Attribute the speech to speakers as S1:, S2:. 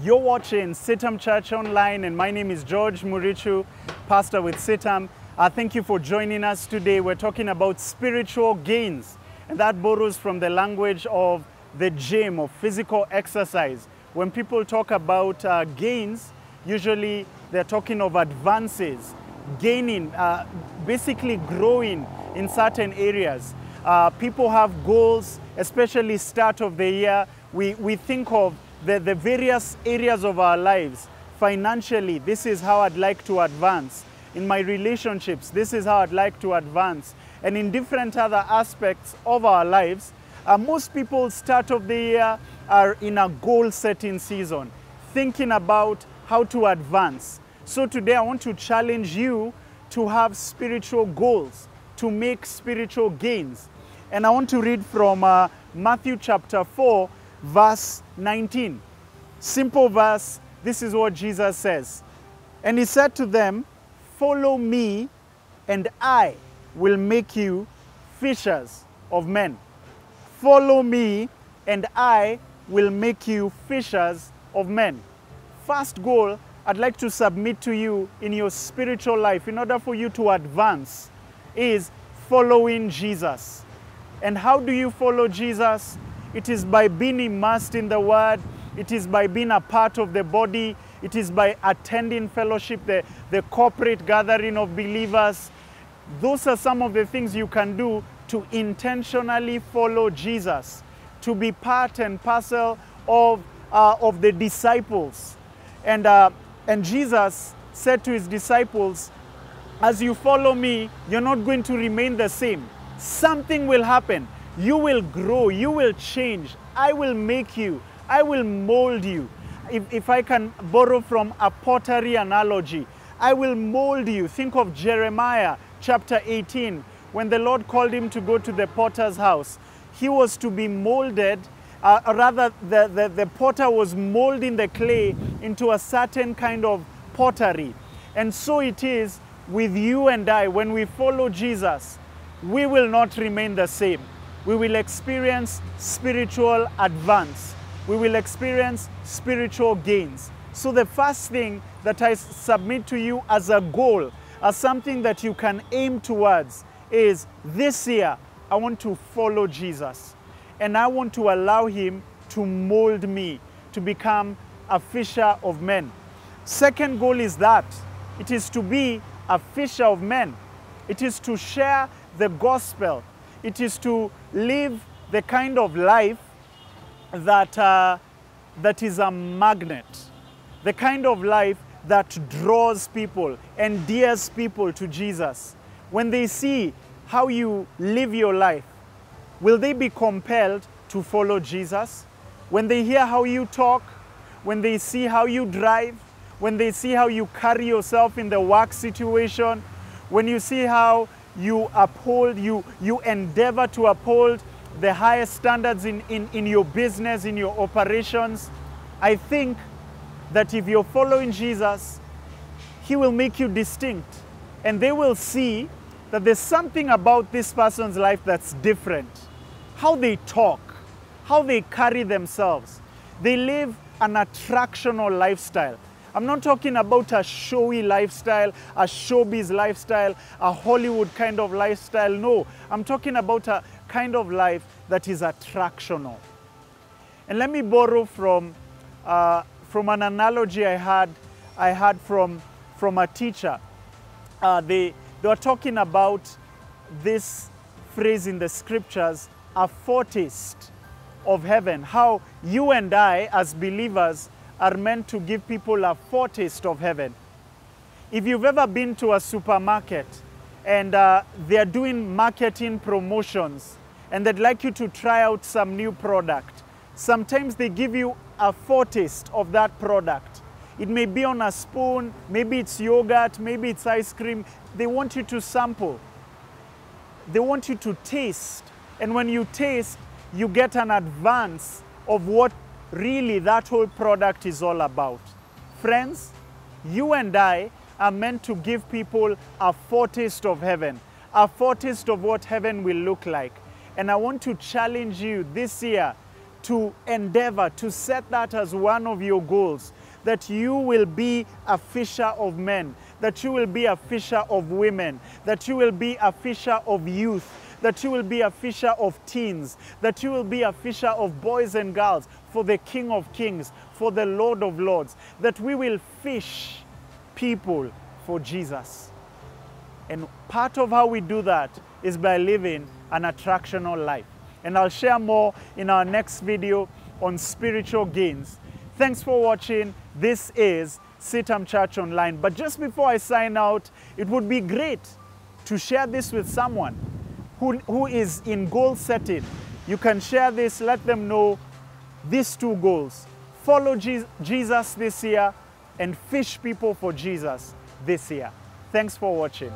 S1: You're watching CITAM Church Online, and my name is George Murichu, pastor with CITAM. Thank you for joining us today. We're talking about spiritual gains, and that borrows from the language of the gym, of physical exercise. When people talk about gains, usually they're talking of advances, gaining, basically growing in certain areas. People have goals, especially start of the year. We think of the various areas of our lives. Financially, this is how I'd like to advance. In my relationships, this is how I'd like to advance. And in different other aspects of our lives, most people start of the year are in a goal-setting season, thinking about how to advance. So today I want to challenge you to have spiritual goals, to make spiritual gains. And I want to read from Matthew chapter 4, verse 19. Simple verse. This is what Jesus says. And he said to them, "Follow me, and I will make you fishers of men." Follow me, and I will make you fishers of men. First goal I'd like to submit to you in your spiritual life in order for you to advance is following Jesus. And how do you follow Jesus? It is by being immersed in the Word. It is by being a part of the body. It is by attending fellowship, the corporate gathering of believers. Those are some of the things you can do to intentionally follow Jesus, to be part and parcel of the disciples. And Jesus said to his disciples, as you follow me, you're not going to remain the same. Something will happen. You will grow. You will change. I will make you. I will mold you. If I can borrow from a pottery analogy, I will mold you. Think of Jeremiah chapter 18, when the Lord called him to go to the potter's house. He was to be molded, the potter was molding the clay into a certain kind of pottery. And so it is with you and I. When we follow Jesus, we will not remain the same. We will experience spiritual advance. We will experience spiritual gains. So the first thing that I submit to you as a goal, as something that you can aim towards, is this year, I want to follow Jesus. And I want to allow him to mold me to become a fisher of men. Second goal is that it is to be a fisher of men. It is to share the gospel. It is to live the kind of life that is a magnet. The kind of life that draws people, endears people to Jesus. When they see how you live your life, will they be compelled to follow Jesus? When they hear how you talk, when they see how you drive, when they see how you carry yourself in the work situation, when you see how you uphold, you endeavor to uphold the highest standards in your business, in your operations, I think that if you're following Jesus, he will make you distinct. And they will see that there's something about this person's life that's different. How they talk, how they carry themselves. They live an attractional lifestyle. I'm not talking about a showy lifestyle, a showbiz lifestyle, a Hollywood kind of lifestyle. No, I'm talking about a kind of life that is attractional. And let me borrow from an analogy I had from a teacher. They were talking about this phrase in the scriptures, a fortist of heaven. How you and I, as believers, are meant to give people a foretaste of heaven. If you've ever been to a supermarket and they're doing marketing promotions and they'd like you to try out some new product, sometimes they give you a foretaste of that product. It may be on a spoon, maybe it's yogurt, maybe it's ice cream. They want you to sample. They want you to taste. And when you taste, you get an advance of what really that whole product is all about. Friends, you and I are meant to give people a foretaste of heaven, a foretaste of what heaven will look like. And I want to challenge you this year to endeavor, to set that as one of your goals, that you will be a fisher of men, that you will be a fisher of women, that you will be a fisher of youth, that you will be a fisher of teens, that you will be a fisher of boys and girls for the King of Kings, for the Lord of Lords, that we will fish people for Jesus. And part of how we do that is by living an attractional life. And I'll share more in our next video on spiritual gains. Thanks for watching. This is CITAM Church Online. But just before I sign out, it would be great to share this with someone who is in goal setting. You can share this, let them know these two goals. Follow Jesus this year and fish people for Jesus this year. Thanks for watching.